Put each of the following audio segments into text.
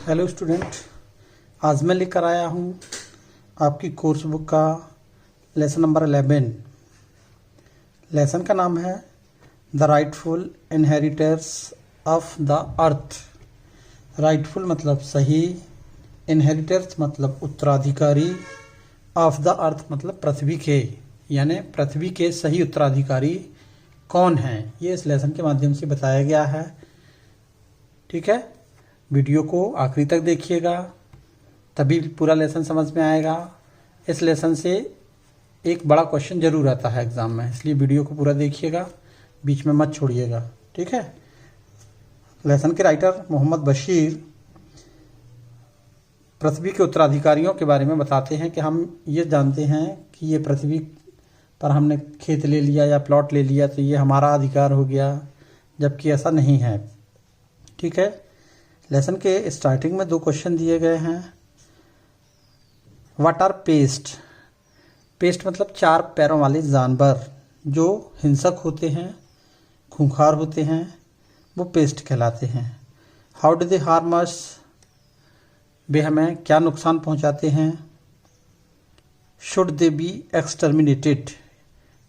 Hello student, आज मैं लेकर आया हूँ आपकी कोर्स बुक का लेसन नंबर 11। लेसन का नाम है the rightful inheritors of the earth. Rightful मतलब सही, इनहेरिटर्स मतलब उत्तराधिकारी, ऑफ द अर्थ मतलब पृथ्वी के, यानी पृथ्वी के सही उत्तराधिकारी कौन हैं, ये इस लेसन के माध्यम से बताया गया है। ठीक है, वीडियो को आखिरी तक देखिएगा, तभी पूरा लेसन समझ में आएगा। इस लेसन से एक बड़ा क्वेश्चन जरूर आता है एग्जाम में, इसलिए वीडियो को पूरा देखिएगा, बीच में मत छोड़िएगा। ठीक है, लेसन के राइटर मोहम्मद बशीर पृथ्वी के उत्तराधिकारियों के बारे में बताते हैं कि हम ये जानते हैं कि ये पृथ्वी पर हमने खेत ले लिया या प्लॉट ले लिया तो ये हमारा अधिकार हो गया, जबकि ऐसा नहीं है। ठीक है, लेसन के स्टार्टिंग में 2 क्वेश्चन दिए गए हैं। What are paste? पेस्ट मतलब 4 पैरों वाले जानवर जो हिंसक होते हैं, खूंखार होते हैं, वो पेस्ट कहलाते हैं। How do they harm us? वे हमें क्या नुकसान पहुंचाते हैं। Should they be exterminated?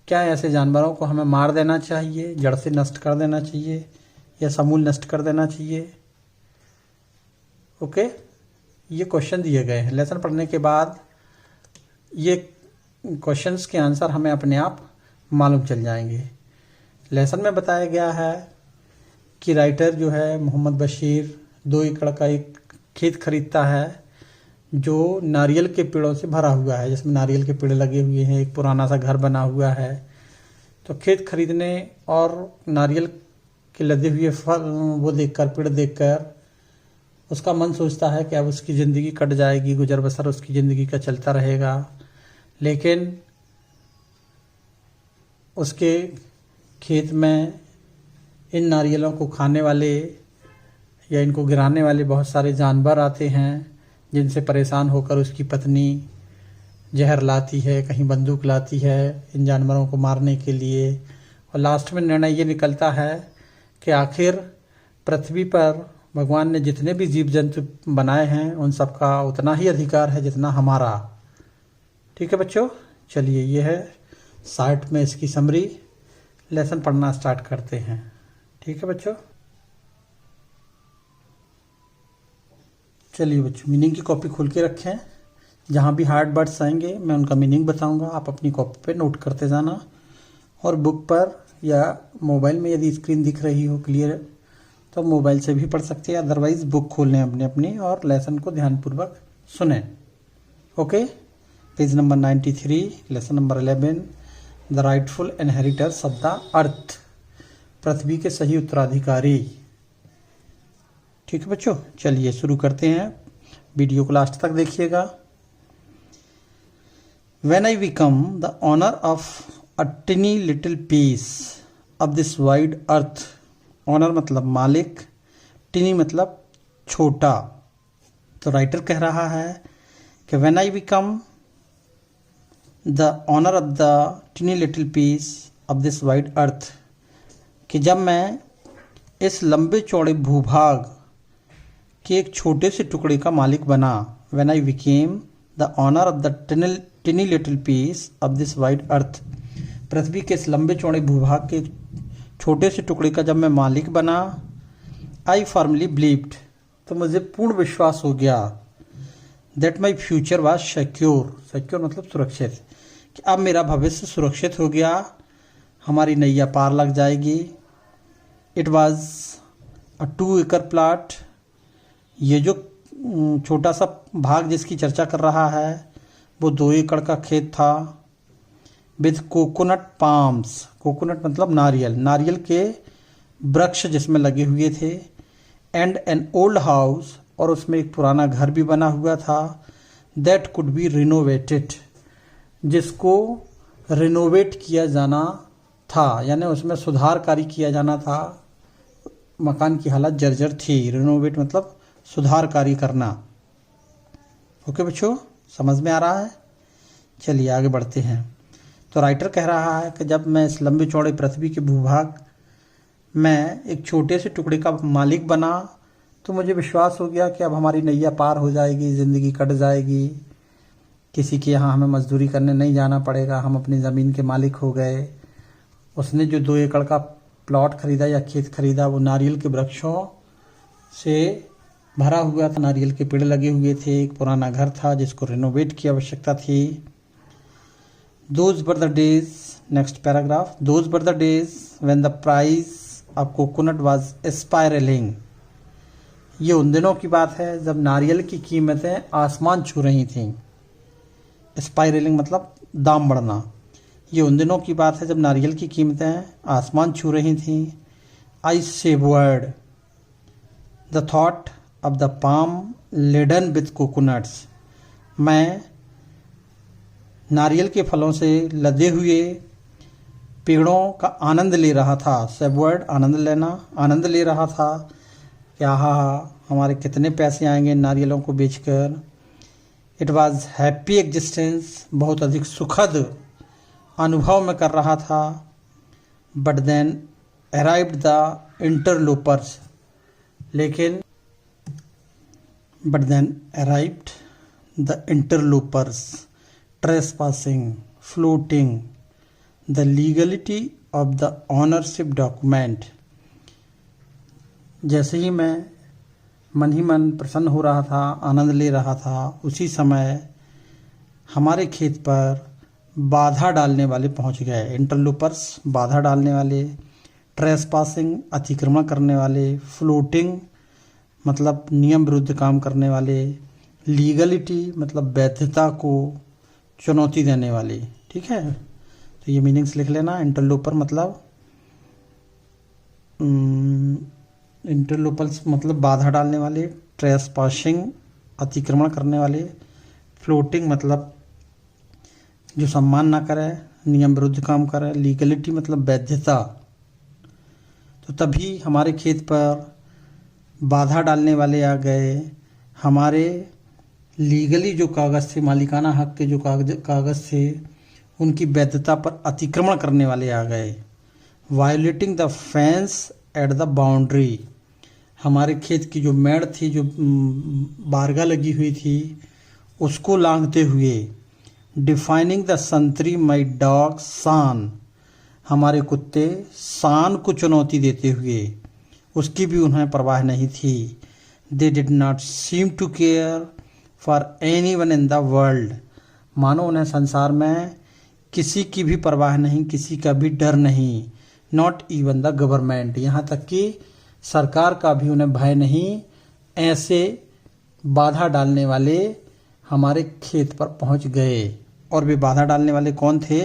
क्या ऐसे जानवरों को हमें मार देना चाहिए, जड़ से नष्ट कर देना चाहिए या समूल नष्ट कर देना चाहिए। ओके, ये क्वेश्चन दिए गए हैं। लेसन पढ़ने के बाद ये क्वेश्चंस के आंसर हमें अपने आप मालूम चल जाएंगे। लेसन में बताया गया है कि राइटर जो है मोहम्मद बशीर 2 एकड़ का एक खेत खरीदता है जो नारियल के पेड़ों से भरा हुआ है, जिसमें नारियल के पेड़ लगे हुए हैं, एक पुराना सा घर बना हुआ है। तो खेत खरीदने और नारियल के लदे हुए फल वो देखकर, पेड़ देखकर उसका मन सोचता है कि अब उसकी ज़िंदगी कट जाएगी, गुजर बसर उसकी ज़िंदगी का चलता रहेगा। लेकिन उसके खेत में इन नारियलों को खाने वाले या इनको गिराने वाले बहुत सारे जानवर आते हैं, जिनसे परेशान होकर उसकी पत्नी जहर लाती है, कहीं बंदूक लाती है इन जानवरों को मारने के लिए। और लास्ट में निर्णय ये निकलता है कि आखिर पृथ्वी पर भगवान ने जितने भी जीव जंतु बनाए हैं उन सब का उतना ही अधिकार है जितना हमारा। ठीक है बच्चों, चलिए ये है शार्ट में इसकी समरी। लेसन पढ़ना स्टार्ट करते हैं। ठीक है बच्चों, चलिए बच्चों मीनिंग की कॉपी खोल के रखें। जहाँ भी हार्ड वर्ड्स आएंगे मैं उनका मीनिंग बताऊंगा, आप अपनी कॉपी पे नोट करते जाना। और बुक पर या मोबाइल में यदि स्क्रीन दिख रही हो क्लियर तो मोबाइल से भी पढ़ सकते हैं, अदरवाइज बुक खोल लें अपने अपनी और लेसन को ध्यानपूर्वक सुने। Okay, page number 93, lesson number 11, the rightful inheritors of the earth, पृथ्वी के सही उत्तराधिकारी। ठीक है बच्चों, चलिए शुरू करते हैं, वीडियो को लास्ट तक देखिएगा। When I become the owner of a tiny little piece of this wide earth, owner मतलब मालिक, टिनी मतलब छोटा। तो राइटर कह रहा है कि when I become the owner of the tiny little piece of this wide earth, कि जब मैं इस लंबे चौड़े भूभाग के एक छोटे से टुकड़े का मालिक बना। When I became the owner of the tiny little piece of this wide earth, पृथ्वी के इस लंबे चौड़े भूभाग के छोटे से टुकड़े का जब मैं मालिक बना। आई फर्मली बिलीव्ड, तो मुझे पूर्ण विश्वास हो गया, that my future was secure, secure मतलब सुरक्षित, कि अब मेरा भविष्य सुरक्षित हो गया, हमारी नैया पार लग जाएगी। इट वाज अ 2 एकड़ प्लाट, ये जो छोटा सा भाग जिसकी चर्चा कर रहा है वो 2 एकड़ का खेत था। विद कोकोनट पाम्स, कोकोनट मतलब नारियल, नारियल के वृक्ष जिसमें लगे हुए थे। एंड एन ओल्ड हाउस, और उसमें एक पुराना घर भी बना हुआ था। दैट कुड बी रिनोवेटेड, जिसको रिनोवेट किया जाना था, यानी उसमें सुधार कार्य किया जाना था। मकान की हालत जर्जर थी। रिनोवेट मतलब सुधार कार्य करना। ओके बच्चों, समझ में आ रहा है? चलिए आगे बढ़ते हैं। तो राइटर कह रहा है कि जब मैं इस लंबे चौड़े पृथ्वी के भूभाग में एक छोटे से टुकड़े का मालिक बना तो मुझे विश्वास हो गया कि अब हमारी नैया पार हो जाएगी, ज़िंदगी कट जाएगी, किसी के यहाँ हमें मजदूरी करने नहीं जाना पड़ेगा, हम अपनी ज़मीन के मालिक हो गए। उसने जो 2 एकड़ का प्लॉट खरीदा या खेत खरीदा वो नारियल के वृक्षों से भरा हुआ था, नारियल के पेड़ लगे हुए थे, एक पुराना घर था जिसको रिनोवेट की आवश्यकता थी। Those were the days, next paragraph, those were the days when the price of coconut was spiraling। ये उन दिनों की बात है जब नारियल की कीमतें आसमान छू रही थीं। स्पाइरलिंग मतलब दाम बढ़ना। ये उन दिनों की बात है जब नारियल की कीमतें आसमान छू रही थीं। I savored the thought of the palm laden with coconuts। मैं नारियल के फलों से लदे हुए पेड़ों का आनंद ले रहा था। सेवर्ड आनंद लेना, आनंद ले रहा था कि आहा हमारे कितने पैसे आएंगे नारियलों को बेचकर। इट वाज हैप्पी एग्जिस्टेंस, बहुत अधिक सुखद अनुभव में कर रहा था। But then arrived the interlopers, लेकिन but then arrived the interlopers, trespassing, floating, the legality of the ownership document। जैसे ही मैं मन ही मन प्रसन्न हो रहा था, आनंद ले रहा था, उसी समय हमारे खेत पर बाधा डालने वाले पहुंच गए। इंटरलोपर्स बाधा डालने वाले, ट्रेसपासिंग अतिक्रमण करने वाले, फ्लोटिंग मतलब नियम विरुद्ध काम करने वाले, लीगलिटी मतलब वैधता को चुनौती देने वाली। ठीक है, तो ये मीनिंग्स लिख लेना। इंटरलोपर मतलब इंटरलोपर्स मतलब बाधा डालने वाले, ट्रेसपासिंग अतिक्रमण करने वाले, फ्लोटिंग मतलब जो सम्मान ना करे, नियम विरुद्ध काम करे, लीगलिटी मतलब वैधता। तो तभी हमारे खेत पर बाधा डालने वाले आ गए। हमारे लीगली जो कागज़ थे, मालिकाना हक के जो कागज़ थे, उनकी वैधता पर अतिक्रमण करने वाले आ गए। Violating the fence at the boundary, हमारे खेत की जो मेड़ थी, जो बारगा लगी हुई थी, उसको लांघते हुए। डिफाइनिंग द संतरी माई डॉग सान, हमारे कुत्ते शान को चुनौती देते हुए, उसकी भी उन्हें परवाह नहीं थी। They did not seem to care for anyone in the world, मानो उन्हें संसार में किसी की भी परवाह नहीं, किसी का भी डर नहीं। नॉट इवन द गवर्नमेंट, यहाँ तक कि सरकार का भी उन्हें भय नहीं। ऐसे बाधा डालने वाले हमारे खेत पर पहुंच गए। और वे बाधा डालने वाले कौन थे?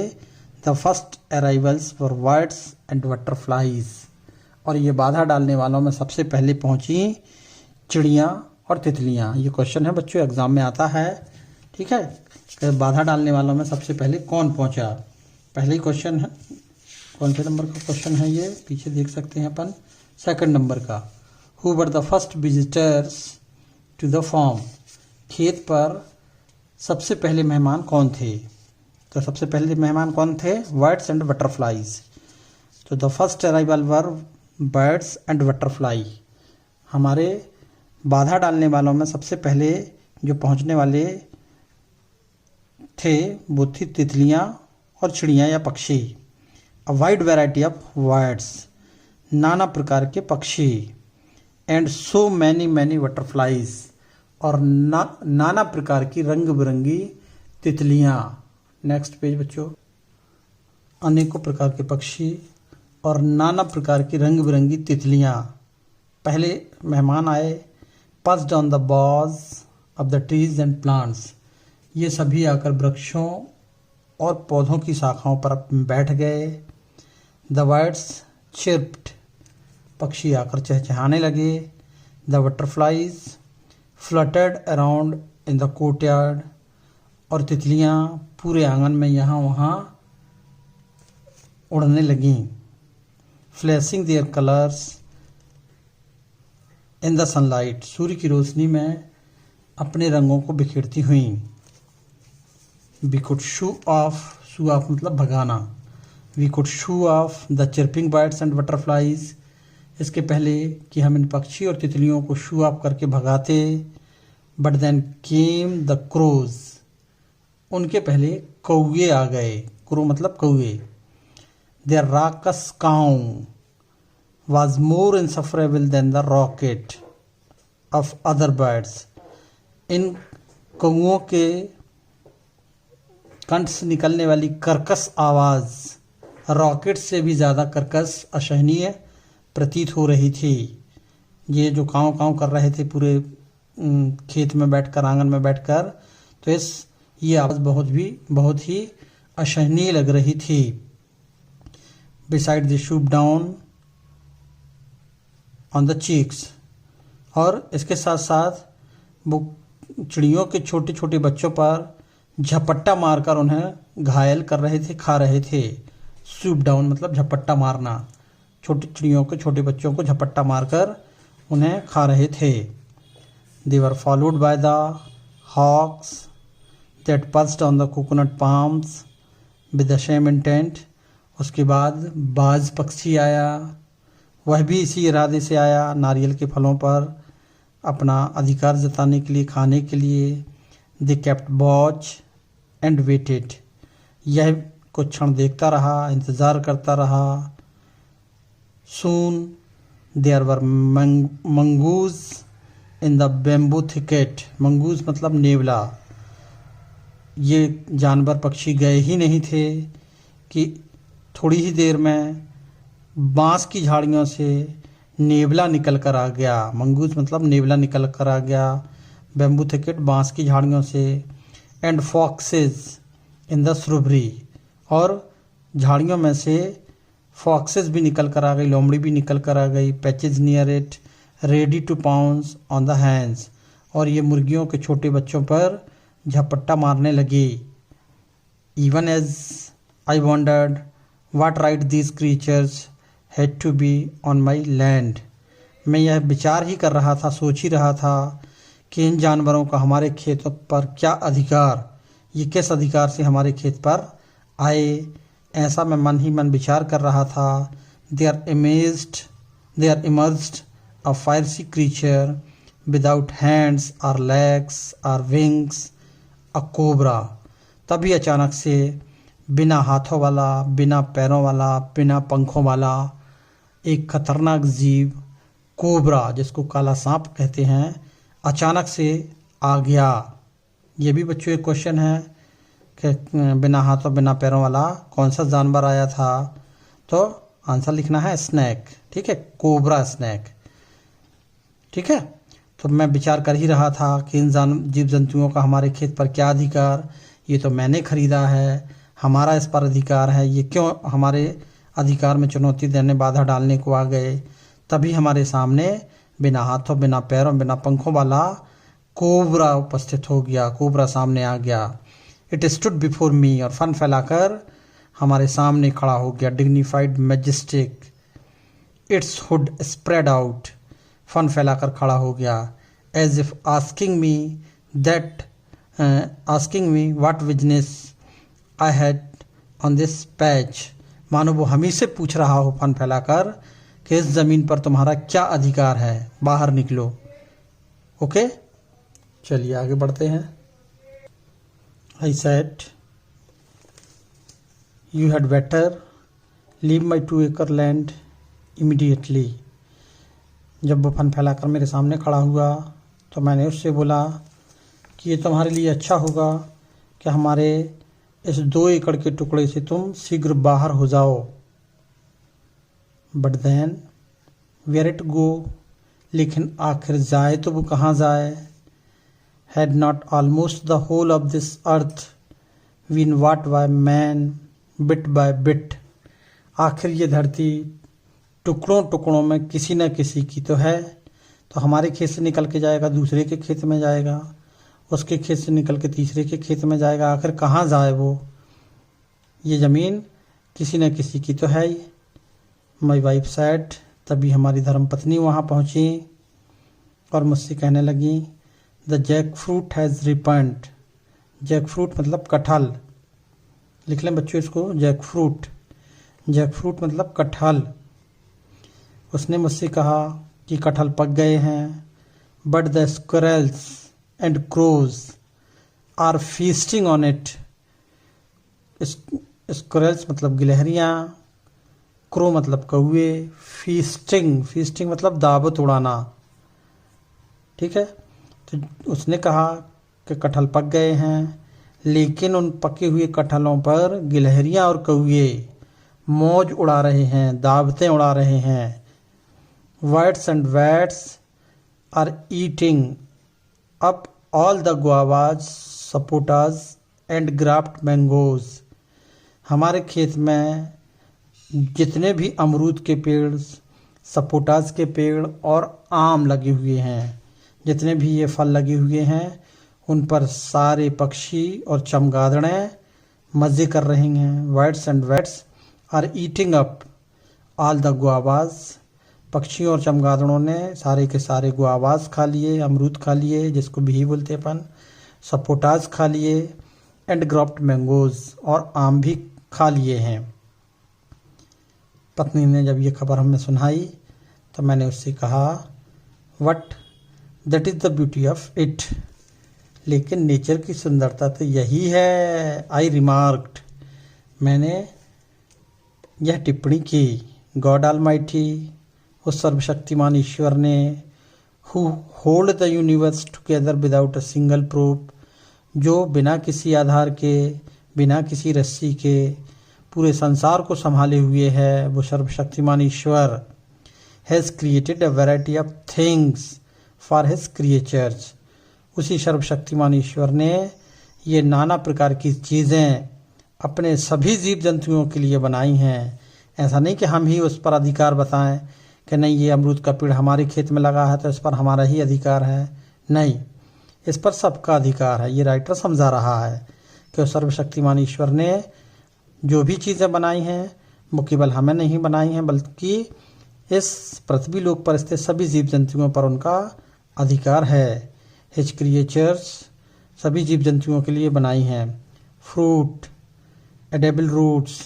The first arrivals for birds and butterflies, और ये बाधा डालने वालों में सबसे पहले पहुंची चिड़ियाँ और तितलियाँ। ये क्वेश्चन है बच्चों, एग्जाम में आता है। ठीक है, कि बाधा डालने वालों में सबसे पहले कौन पहुंचा? पहले ही क्वेश्चन है, कौन से नंबर का क्वेश्चन है ये, पीछे देख सकते हैं अपन, 2nd नंबर का। Who were the first visitors to the farm, खेत पर सबसे पहले मेहमान कौन थे? तो सबसे पहले मेहमान कौन थे? Birds and butterflies. तो the first arrival were birds and butterfly, हमारे बाधा डालने वालों में सबसे पहले जो पहुंचने वाले थे वो थी तितलियां और चिड़ियां या पक्षी। A wide variety of birds, नाना प्रकार के पक्षी। And so many many butterflies, और नाना प्रकार की रंग बिरंगी तितलियां। नेक्स्ट पेज बच्चों। अनेकों प्रकार के पक्षी और नाना प्रकार की रंग बिरंगी तितलियां। पहले मेहमान आए। Perched on the boughs of the trees and plants, ये सभी आकर वृक्षों और पौधों की शाखाओं पर बैठ गए। द बर्ड्स चिर्प्ड, पक्षी आकर चहचहाने लगे। The butterflies fluttered around in the courtyard, और तितलियां पूरे आंगन में यहाँ वहाँ उड़ने लगीं। Flashing their colours in the sunlight, सूर्य की रोशनी में अपने रंगों को बिखेरती हुई। वी कुड शू ऑफ मतलब भगाना। We could shoo off the chirping birds and butterflies इसके पहले कि हम इन पक्षी और तितलियों को शू ऑफ करके भगाते, but then came the crows, उनके पहले कौए आ गए। क्रो मतलब कौए। Their raucous caw was more insufferable than the rocket of other birds. इन कौओं के कंठ से निकलने वाली कर्कश आवाज़ रॉकेट से भी ज़्यादा कर्कश असहनीय प्रतीत हो रही थी। ये जो काँव काँव कर रहे थे पूरे खेत में बैठकर, आंगन में बैठकर, तो ये आवाज़ बहुत ही असहनीय लग रही थी। Beside the soup down on the cheeks, और इसके साथ साथ वो चिड़ियों के छोटे छोटे बच्चों पर झपट्टा मारकर उन्हें घायल कर रहे थे, खा रहे थे। सूप डाउन मतलब झपट्टा मारना, छोटी चिड़ियों के छोटे बच्चों को झपट्टा मारकर उन्हें खा रहे थे। They were followed by the hawks that perched on the coconut palms with the same intent. उसके बाद बाज पक्षी आया, वह भी इसी इरादे से आया, नारियल के फलों पर अपना अधिकार जताने के लिए, खाने के लिए। They kept watch and waited, यह कुछ क्षण देखता रहा, इंतज़ार करता रहा। Soon there were mongoose in the bamboo thicket, mongoose मतलब नेवला। ये जानवर पक्षी गए ही नहीं थे कि थोड़ी ही देर में बांस की झाड़ियों से नेवला निकल कर आ गया। मंगूस मतलब नेवला निकल कर आ गया, बेम्बू थिकेट बांस की झाड़ियों से। एंड फॉक्सेस इन द श्रुबरी, और झाड़ियों में से फॉक्सेस भी निकल कर आ गई, लोमड़ी भी निकल कर आ गई। Patches near it ready to pounce on the hens, और ये मुर्गियों के छोटे बच्चों पर झपट्टा मारने लगी। Even as I wondered what right these creatures had to be on my land, मैं यह विचार ही कर रहा था, सोच ही रहा था कि इन जानवरों का हमारे खेतों पर क्या अधिकार, ये किस अधिकार से हमारे खेत पर आए, ऐसा मैं मन ही मन विचार कर रहा था। They are emerged a fiery creature without hands और लेग्स और विंग्स, अ कोबरा। तभी अचानक से बिना हाथों वाला, बिना पैरों वाला, बिना पंखों वाला एक खतरनाक जीव कोबरा, जिसको काला सांप कहते हैं, अचानक से आ गया। ये भी बच्चों एक क्वेश्चन है कि बिना हाथों बिना पैरों वाला कौन सा जानवर आया था, तो आंसर लिखना है स्नैक। ठीक है, कोबरा स्नैक। ठीक है, तो मैं विचार कर ही रहा था कि इन जीव जंतुओं का हमारे खेत पर क्या अधिकार, ये तो मैंने खरीदा है, हमारा इस पर अधिकार है, ये क्यों हमारे अधिकार में चुनौती देने, बाधा डालने को आ गए। तभी हमारे सामने बिना हाथों बिना पैरों बिना पंखों वाला कोबरा उपस्थित हो गया, कोबरा सामने आ गया। इट स्टूड बिफोर मी, और फन फैलाकर हमारे सामने खड़ा हो गया। Dignified majestic, its hood spread out, फन फैलाकर खड़ा हो गया। As if asking me what business I had on this patch, मानो वो हम ही से पूछ रहा हो फन फैलाकर कि इस ज़मीन पर तुम्हारा क्या अधिकार है, बाहर निकलो। ओके, चलिए आगे बढ़ते हैं। I said you had better leave my 2 acre land immediately. जब वो फन फैलाकर मेरे सामने खड़ा हुआ तो मैंने उससे बोला कि ये तुम्हारे लिए अच्छा होगा कि हमारे इस 2 एकड़ के टुकड़े से तुम शीघ्र बाहर हो जाओ। But then where it go, लेकिन आखिर जाए तो वो कहाँ जाए। Had not almost the whole of this earth been what by man bit by bit, आखिर ये धरती टुकड़ों टुकड़ों में किसी न किसी की तो है। तो हमारे खेत से निकल के जाएगा, दूसरे के खेत में जाएगा, उसके खेत से निकल के तीसरे के खेत में जाएगा, आखिर कहाँ जाए वो। ये ज़मीन किसी न किसी की तो है ही। माई वाइफ सैड, तभी हमारी धर्मपत्नी वहाँ पहुँची और मुझसे कहने लगी the jackfruit has ripened. Jackfruit मतलब कटहल, लिख लें बच्चों इसको, जैक फ्रूट। जैक फ्रूट मतलब कटहल। उसने मुझसे कहा कि कटहल पक गए हैं। But the squirrels and crows are feasting on it. Squirrels मतलब गिलहरियाँ, क्रो मतलब कौवे, फीस्टिंग मतलब दावत उड़ाना। ठीक है, तो उसने कहा कि कटहल पक गए हैं, लेकिन उन पके हुए कटहलों पर गिलहरियाँ और कौवे मौज उड़ा रहे हैं, दावतें उड़ा रहे हैं। Birds and bats are eating up all the guavas, sapotas and grape mangoes। हमारे खेत में जितने भी अमरूद के पेड़, सपोटास के पेड़ और आम लगे हुए हैं, जितने भी ये फल लगे हुए हैं, उन पर सारे पक्षी और चमगादड़ें मज़े कर रही हैं। Birds and bats are eating up all the guavas. पक्षियों और चमगादड़ों ने सारे के सारे गुआवाज खा लिए, अमरूद खा लिए जिसको भी बोलते अपन, सपोटास खा लिए, एंड ग्रॉप्ड मैंगोज और आम भी खा लिए हैं। पत्नी ने जब ये खबर हमें सुनाई तो मैंने उससे कहा, what that is the beauty of it. लेकिन नेचर की सुंदरता तो यही है। आई रिमार्क्ड, मैंने यह टिप्पणी की। गॉड ऑलमाइटी, उस सर्वशक्तिमान ईश्वर ने, who hold the universe together without a single proof, जो बिना किसी आधार के, बिना किसी रस्सी के पूरे संसार को संभाले हुए है, वो सर्वशक्तिमान ईश्वर has created a variety of things for his creatures. उसी सर्वशक्तिमान ईश्वर ने ये नाना प्रकार की चीज़ें अपने सभी जीव जंतुओं के लिए बनाई हैं। ऐसा नहीं कि हम ही उस पर अधिकार बताएं कि नहीं ये अमरूद का पेड़ हमारे खेत में लगा है तो इस पर हमारा ही अधिकार है। नहीं, इस पर सबका अधिकार है। ये राइटर समझा रहा है कि सर्वशक्तिमान ईश्वर ने जो भी चीज़ें बनाई हैं वो केवल हमें नहीं बनाई हैं, बल्कि इस पृथ्वी लोक पर स्थित सभी जीव जंतुओं पर उनका अधिकार है। हिज क्रिएचर्स, सभी जीव जंतुओं के लिए बनाई हैं। Fruit, edible roots,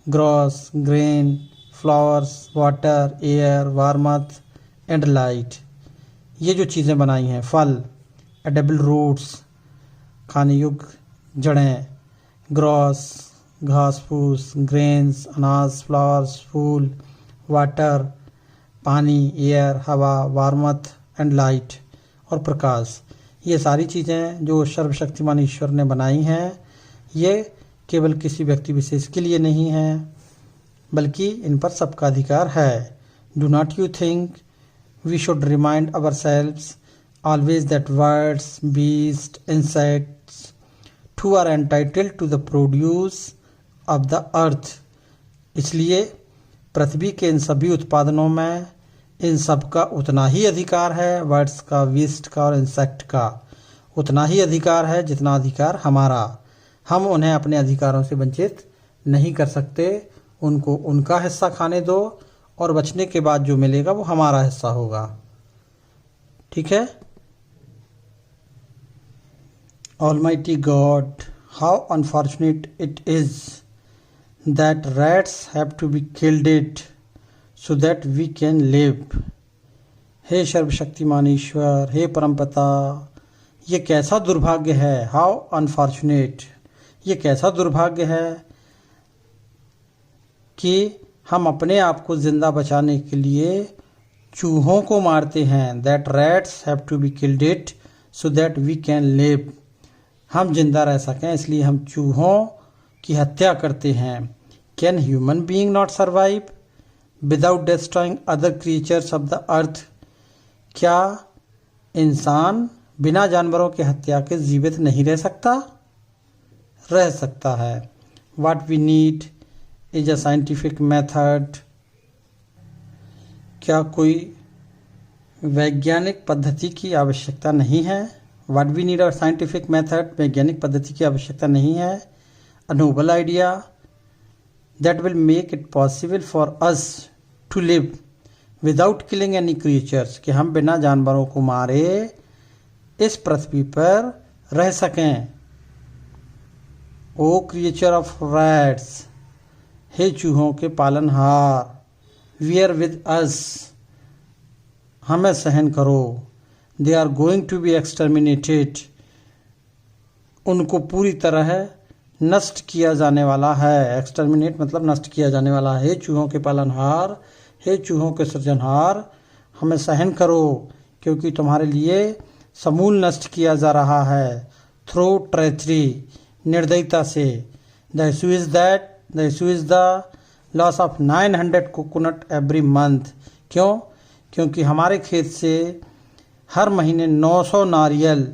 grass, grain, flowers, water, air, warmth and light, ये जो चीज़ें बनाई हैं, फल, एडेबल रूट्स खाने योग्य जड़ें, ग्रॉस घास फूस, ग्रेन्स अनाज, फ्लावर्स फूल, वाटर पानी, एयर हवा, वार्मथ एंड लाइट और प्रकाश, ये सारी चीज़ें जो सर्वशक्तिमान ईश्वर ने बनाई हैं, ये केवल किसी व्यक्ति विशेष के लिए नहीं हैं, बल्कि इन पर सबका अधिकार है। Do not you think we should remind ourselves always that birds, beast, insects too are entitled to the produce of the earth. इसलिए पृथ्वी के इन सभी उत्पादनों में इन सब का उतना ही अधिकार है, बर्ड्स का, बीस्ट का और इंसेक्ट का उतना ही अधिकार है जितना अधिकार हमारा। हम उन्हें अपने अधिकारों से वंचित नहीं कर सकते। उनको उनका हिस्सा खाने दो और बचने के बाद जो मिलेगा वो हमारा हिस्सा होगा। ठीक है। Almighty God, how unfortunate it is that rats have to be killed it so that we can live। हे सर्वशक्तिमान ईश्वर, हे परमपिता, ये कैसा दुर्भाग्य है। हाउ अनफॉर्चुनेट, ये कैसा दुर्भाग्य है कि हम अपने आप को जिंदा बचाने के लिए चूहों को मारते हैं। That rats have to be killed it so that we can live, हम जिंदा रह सकें इसलिए हम चूहों की हत्या करते हैं। Can human being not survive without destroying other creatures of the अर्थ। क्या इंसान बिना जानवरों की हत्या के जीवित नहीं रह सकता? रह सकता है। What we need is a scientific method. क्या कोई वैज्ञानिक पद्धति की आवश्यकता नहीं है? What we need a scientific method, वैज्ञानिक पद्धति की आवश्यकता नहीं है। A noble idea that will make it possible for us to live without killing any creatures, कि हम बिना जानवरों को मारे इस पृथ्वी पर रह सकें। ओ क्रिएचर ऑफ रैट्स, हे चूहों के पालनहार, वियर विद अस, हमें सहन करो। They are going to be exterminated, उनको पूरी तरह नष्ट किया जाने वाला है। एक्सटर्मिनेट मतलब नष्ट किया जाने वाला है। हे चूहों के पालनहार, हे चूहों के सृजनहार, हमें सहन करो क्योंकि तुम्हारे लिए समूल नष्ट किया जा रहा है। थ्रो ट्रेचरी, निर्दयता से। The issue is the loss of 900 coconut every month. क्यों? क्योंकि हमारे खेत से हर महीने 900 नारियल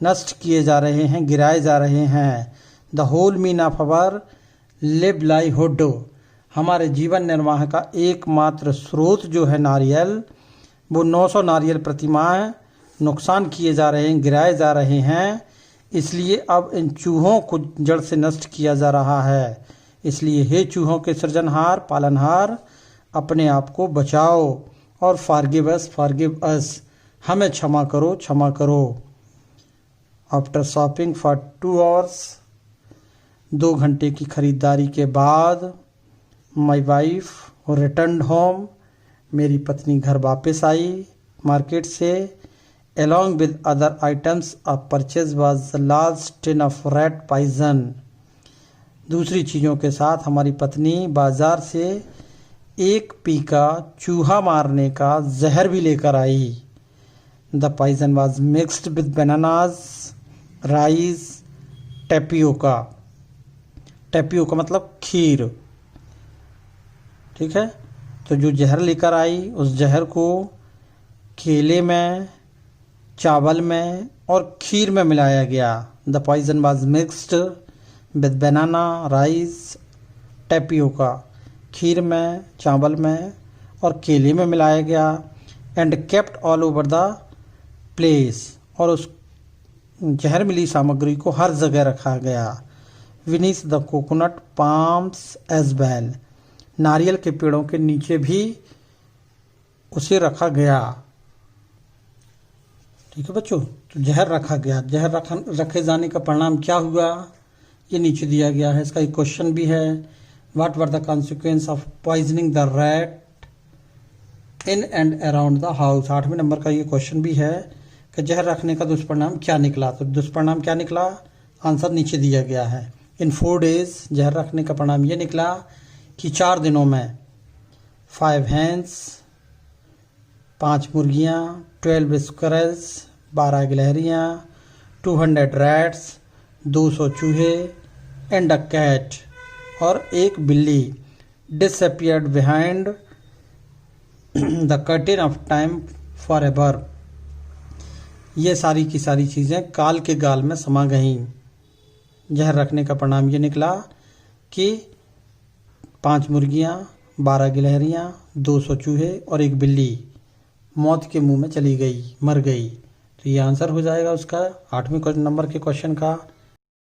नष्ट किए जा रहे हैं, गिराए जा रहे हैं। The whole mean of our livelihood, हमारे जीवन निर्वाह का एकमात्र स्रोत जो है नारियल, वो 900 नारियल प्रति माह नुकसान किए जा रहे हैं, गिराए जा रहे हैं। इसलिए अब इन चूहों को जड़ से नष्ट किया जा रहा है। इसलिए हे चूहों के सृजनहार, पालनहार, अपने आप को बचाओ और फॉरगिव अस, हमें क्षमा करो, क्षमा करो। आफ्टर शॉपिंग फॉर 2 hours, 2 घंटे की खरीदारी के बाद, माई वाइफ रिटर्न होम, मेरी पत्नी घर वापस आई मार्केट से। along with other items of purchase was the large tin of rat poison, दूसरी चीज़ों के साथ हमारी पत्नी बाजार से एक पीका चूहा मारने का जहर भी लेकर आई। The poison was mixed with bananas, rice, tapioca. Tapioca मतलब खीर, ठीक है। तो जो जहर लेकर आई, उस जहर को केले में, चावल में और खीर में मिलाया गया। The poison was mixed with banana, rice, tapioca, खीर में, चावल में और केले में मिलाया गया। And kept all over the place, और उस जहर मिली सामग्री को हर जगह रखा गया। विनीस the coconut palms as well, नारियल के पेड़ों के नीचे भी उसे रखा गया। ठीक है बच्चों, तो जहर रखा गया। जहर रखे जाने का परिणाम क्या हुआ, ये नीचे दिया गया है। इसका एक क्वेश्चन भी है, what were the consequence of poisoning the rat in and around the house. 8वें नंबर का ये क्वेश्चन भी है कि जहर रखने का दुष्परिणाम क्या निकला। तो दुष्परिणाम क्या निकला, आंसर नीचे दिया गया है। इन 4 days, जहर रखने का परिणाम ये निकला कि 4 दिनों में 5 hens, 5 मुर्गियाँ, 12 स्क्विरल्स, 12 गिलहरियाँ, 200 रैट्स, 200 चूहे, एंड अ कैट, और एक बिल्ली disappeared behind the curtain of time for ever. ये सारी की सारी चीज़ें काल के गाल में समा गईं। जहर रखने का परिणाम ये निकला कि 5 मुर्गियाँ, 12 गिलहरियाँ, 200 चूहे और एक बिल्ली मौत के मुंह में चली गई, मर गई। तो ये आंसर हो जाएगा उसका 8वें नंबर के क्वेश्चन का।